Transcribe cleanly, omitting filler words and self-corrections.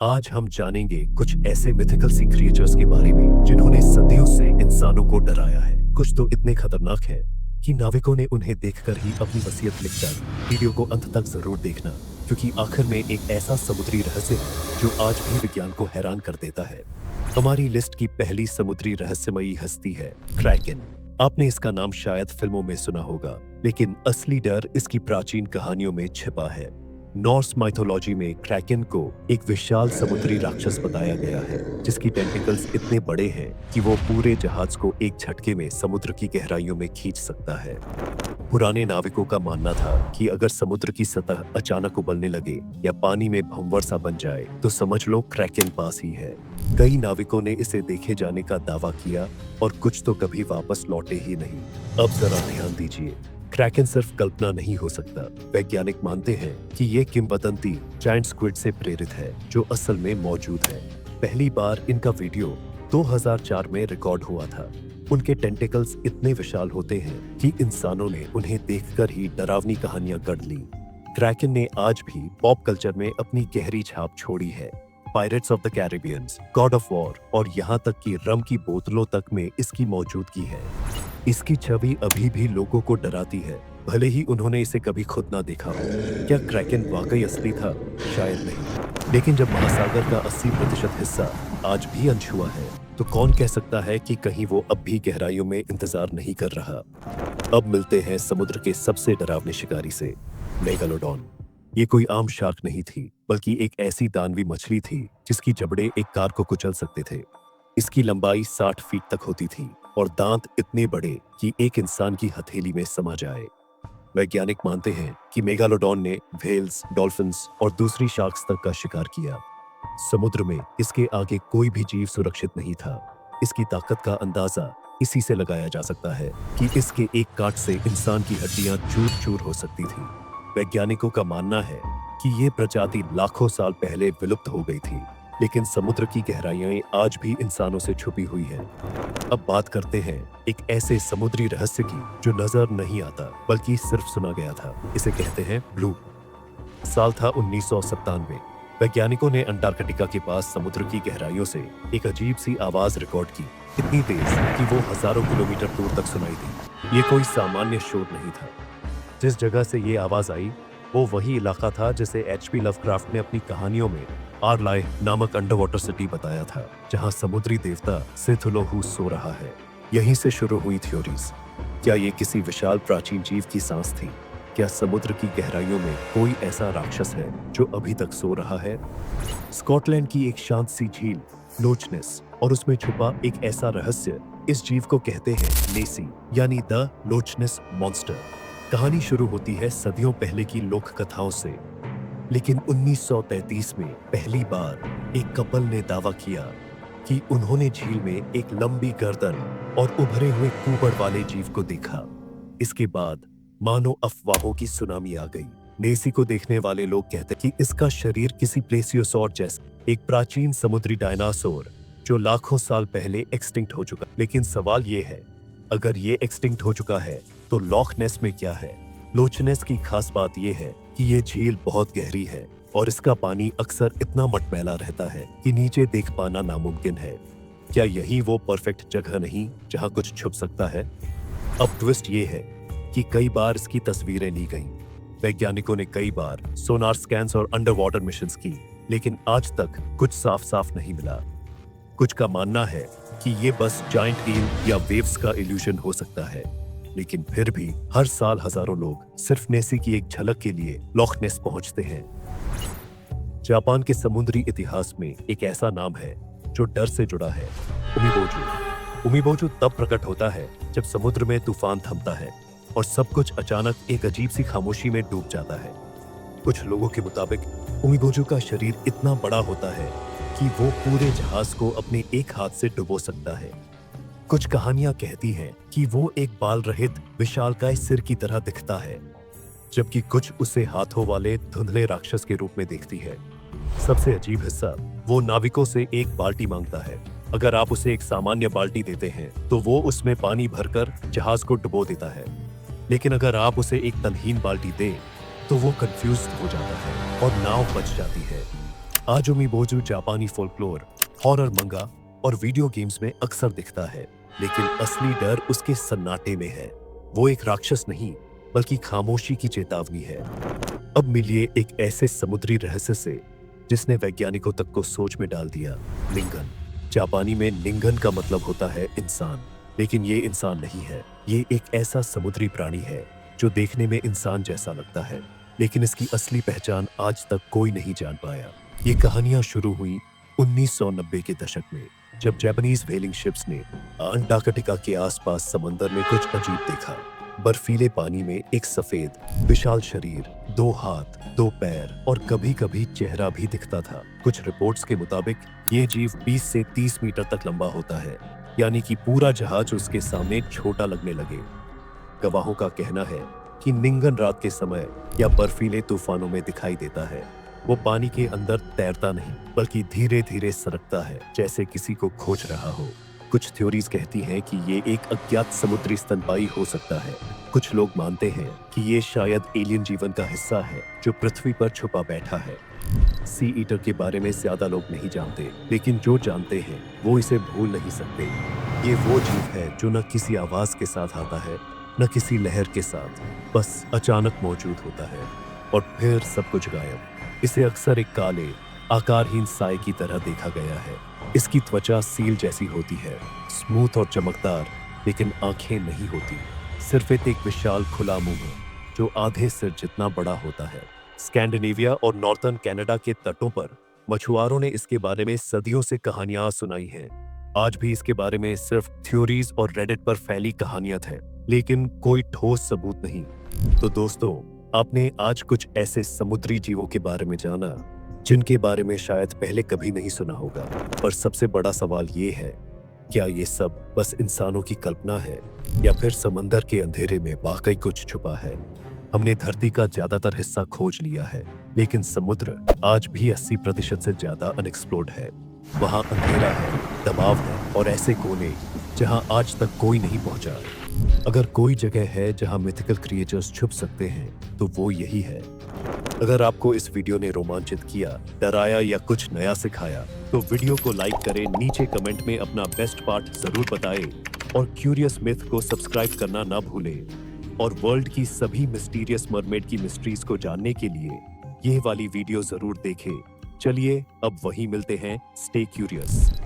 आज हम जानेंगे कुछ ऐसे मिथिकल सी क्रिएचर्स के बारे में जिन्होंने सदियों से इंसानों को डराया है। कुछ तो इतने खतरनाक है कि नाविकों ने उन्हें देखकर ही अपनी वसीयत लिख डाली। वीडियो को अंत तक जरूर देखना, क्योंकि आखिर में एक ऐसा समुद्री रहस्य है जो आज भी विज्ञान को हैरान कर देता है। हमारी लिस्ट की पहली समुद्री रहस्यमयी हस्ती है क्रैकन। आपने इसका नाम शायद फिल्मों में सुना होगा, लेकिन असली डर इसकी प्राचीन कहानियों में छिपा है। नॉर्स माइथोलॉजी में क्रैकन को एक विशाल समुद्री राक्षस बताया गया है, जिसकी टेंटिकल्स इतने बड़े हैं कि वो पूरे जहाज को एक झटके में समुद्र की गहराइयों में खींच सकता है। पुराने नाविकों का मानना था कि अगर समुद्र की सतह अचानक उबलने लगे या पानी में भंवर सा बन जाए तो समझ लो क्रैकन पास ही है। कई नाविकों ने इसे देखे जाने का दावा किया और कुछ तो कभी वापस लौटे ही नहीं। अब जरा ध्यान दीजिए, क्रैकन सिर्फ कल्पना नहीं हो सकता। वैज्ञानिक मानते हैं कि ये किंवदंती जायंट स्क्विड से प्रेरित है, जो असल में मौजूद है। पहली बार इनका वीडियो 2004 में रिकॉर्ड हुआ था। उनके टेंटिकल्स इतने विशाल होते हैं कि इंसानों ने उन्हें देखकर ही डरावनी कहानियां गढ़ ली। क्रैकन ने आज भी पॉप कल्चर में अपनी गहरी छाप छोड़ी है। Pirates of the कैरिबियंस, God of war और यहाँ तक कि रम की बोतलों तक में इसकी मौजूदगी है। इसकी छवि अभी भी लोगों को डराती है, भले ही उन्होंने इसे कभी खुद ना देखा हो। क्या क्रैकन वाकई असली था? शायद नहीं, लेकिन जब महासागर का 80% हिस्सा आज भी अनछुआ है, तो कौन कह सकता है कि कहीं वो अब भी गहराइयों में इंतजार नहीं कर रहा। अब मिलते हैं समुद्र के सबसे डरावने शिकारी से, मेगालोडॉन। ये कोई आम शार्क नहीं थी, बल्कि एक ऐसी दानवी मछली थी जिसकी जबड़े एक कार को कुचल सकते थे। इसकी लंबाई 60 फीट तक होती थी और दांत इतने बड़े कि एक इंसान की हथेली में समा जाए। वैज्ञानिक मानते हैं कि मेगालोडॉन ने व्हेल्स, डॉल्फिन्स और दूसरी शार्क्स तक का शिकार किया। समुद्र में इसके आगे कोई भी जीव सुरक्षित नहीं था। इसकी ताकत का अंदाजा इसी से लगाया जा सकता है कि इसके एक काट से इंसान की हड्डियां चूर चूर हो सकती थी। वैज्ञानिकों का मानना है कि ये प्रजाति लाखों साल पहले विलुप्त हो गई थी, लेकिन समुद्र की गहराइयां आज भी इंसानों से छुपी हुई हैं। अब बात करते हैं एक ऐसे समुद्री रहस्य की जो नजर नहीं आता, बल्कि सिर्फ सुना गया था। इसे कहते हैं ब्लू। साल था 1997। वैज्ञानिकों ने अंटार्कटिका के पास समुद्र की गहराइयों से एक अजीब सी आवाज रिकॉर्ड की, इतनी तेज कि वो हजारों किलोमीटर दूर तक सुनाई दी। ये कोई सामान्य शोर नहीं था। जिस जगह से ये आवाज आई वो वही इलाका था जिसे HP लवक्राफ्ट ने अपनी कहानियों में आर्लाय नामक अंडर वाटर सिटी बताया था, जहां समुद्री देवता सिथुलोहू सो रहा है। यहीं से शुरू हुई थ्योरीज। क्या ये किसी विशाल प्राचीन जीव की सांस थी? क्या समुद्र की गहराइयों में कोई ऐसा राक्षस है जो अभी तक सो रहा है? स्कॉटलैंड की एक शांत सी झील लोच नेस और उसमें छुपा एक ऐसा रहस्य, इस जीव को कहते हैं नेसी, यानी द लोच नेस मॉन्स्टर। कहानी शुरू होती है सदियों पहले की लोक कथाओं से, लेकिन 1933 में पहली बार एक कपल ने दावा किया कि उन्होंने झील में एक लंबी गर्दन और उभरे हुए कुबड़ वाले जीव को देखा। इसके बाद मानो अफवाहों की सुनामी आ गई। नेसी को देखने वाले लोग कहते कि इसका शरीर किसी प्लेसियोसॉर जैसा, एक प्राचीन समुद्री डायनासोर जो लाखों साल पहले एक्सटिंक्ट हो चुका। लेकिन सवाल ये है, अगर ये एक्सटिंक्ट हो चुका है तो लॉक नेस में क्या है? लोच नेस की खास बात यह है कि ये झील बहुत गहरी है और इसका पानी अक्सर इतना मटमैला रहता है कि नीचे देख पाना नामुमकिन है। क्या यही वो परफेक्ट जगह नहीं जहां कुछ छुप सकता है? अब ट्विस्ट ये है कि कई बार इसकी तस्वीरें ली गईं। वैज्ञानिकों ने कई बार सोनार स्कैन्स और अंडर वाटर मिशंस की, लेकिन आज तक कुछ साफ साफ नहीं मिला। कुछ का मानना है कि ये बस जायंट ईल या वेव्स का इल्यूजन हो सकता है, लेकिन फिर भी हर साल हजारों लोग सिर्फ नेसी की एक झलक के लिए लॉक नेस पहुंचते हैं। जापान के समुद्री इतिहास में एक ऐसा नाम है जो डर से जुड़ा है, उमिबोजू। उमिबोजू तब प्रकट होता है जब समुद्र में तूफान थमता है और सब कुछ अचानक एक अजीब सी खामोशी में डूब जाता है। कुछ लोगों के मुताबिक उमिबोजू का शरीर इतना बड़ा होता है कि वो पूरे जहाज को अपने एक हाथ से डुबो सकता है। कुछ कहानियां कहती हैं कि वो एक बाल रहित विशालकाय सिर की तरह दिखता है, जबकि कुछ उसे हाथों वाले धुंधले राक्षस के रूप में देखती है। सबसे अजीब हिस्सा, वो नाविकों से एक बाल्टी मांगता है। अगर आप उसे एक सामान्य बाल्टी देते हैं तो वो उसमें पानी भरकर जहाज को डुबो देता है, लेकिन अगर आप उसे एक तलहीन बाल्टी दें तो वो कंफ्यूज हो जाता है और नाव बच जाती है। आजुमिबोजु जापानी फोल्कलोर, हॉरर मंगा और वीडियो गेम्स में अक्सर दिखता है, लेकिन असली डर उसके सन्नाटे में है। वो एक राक्षस नहीं, बल्कि खामोशी की चेतावनी है। अब मिलिए एक ऐसे समुद्री रहस्य से जिसने वैज्ञानिकों तक को सोच में डाल दिया। निंगन। जापानी में निंगन का मतलब होता है इंसान, लेकिन ये इंसान नहीं है। ये एक ऐसा समुद्री प्राणी है जो देखने में इंसान जैसा लगता है, लेकिन इसकी असली पहचान आज तक कोई नहीं जान पाया। ये कहानियां शुरू हुई 1990 के दशक में, जब जापानीज व्हेलिंग शिप्स ने अंटार्कटिका के आसपास समंदर में कुछ अजीब देखा। बर्फीले पानी में एक सफेद विशाल शरीर, 2 हाथ, 2 पैर और कभी-कभी चेहरा भी दिखता था। कुछ रिपोर्ट्स के मुताबिक ये जीव 20 से 30 मीटर तक लंबा होता है, यानी कि पूरा जहाज उसके सामने छोटा लगने लगे। गवाहों का कहना है कि निंगन रात के समय या बर्फीले तूफानों में दिखाई देता है। वो पानी के अंदर तैरता नहीं, बल्कि धीरे-धीरे सरकता है, जैसे किसी को खोज रहा हो। कुछ थ्योरीज कहती हैं कि ये एक अज्ञात समुद्री स्तनपाई हो सकता है। कुछ लोग मानते हैं कि ये शायद एलियन जीवन का हिस्सा है जो पृथ्वी पर छुपा बैठा है। सी ईटर के बारे में ज्यादा लोग नहीं जानते, लेकिन जो जानते हैं वो इसे भूल नहीं सकते। ये वो जीव है जो न किसी आवाज के साथ आता है, न किसी लहर के साथ, बस अचानक मौजूद होता है और फिर सब कुछ गायब। इसे अक्सर एक काले, आकारहीन साए की तरह देखा गया है। इसकी त्वचा सील जैसी होती है, स्मूथ और चमकदार, लेकिन आंखें नहीं होती। सिर्फ एक विशाल खुला मुंह जो आधे सिर जितना बड़ा होता है। स्कैंडिनेविया और नॉर्थर्न कनाडा के तटों पर मछुआरों ने इसके बारे में सदियों से कहानियां सुनाई हैं। आज भी इसके बारे में सिर्फ थ्योरीज और रेडिट पर फैली कहानियां हैं, लेकिन कोई ठोस सबूत नहीं। तो दोस्तों, आपने आज कुछ ऐसे समुद्री जीवों के बारे में जाना जिनके बारे में शायद पहले कभी नहीं सुना होगा। पर सबसे बड़ा सवाल ये है, क्या ये सब बस इंसानों की कल्पना है या फिर समंदर के अंधेरे में वाकई कुछ छुपा है? हमने धरती का ज्यादातर हिस्सा खोज लिया है, लेकिन समुद्र आज भी 80% से ज्यादा अनएक्सप्लोर्ड है। वहाँ अंधेरा है, दबाव है और ऐसे कोने जहाँ आज तक कोई नहीं पहुंचा। अगर कोई जगह है जहाँ मिथिकल क्रिएचर्स छुप सकते हैं, तो वो यही है। अगर आपको इस वीडियो ने रोमांचित किया, डराया या कुछ नया सिखाया, तो वीडियो को लाइक करें, नीचे कमेंट में अपना बेस्ट पार्ट जरूर बताएं और क्यूरियस मिथ को सब्सक्राइब करना ना भूलें। और वर्ल्ड की सभी मिस्टीरियस मरमेड की मिस्ट्रीज को जानने के लिए ये वाली वीडियो जरूर देखें। चलिए अब वहीं मिलते हैं। Stay curious.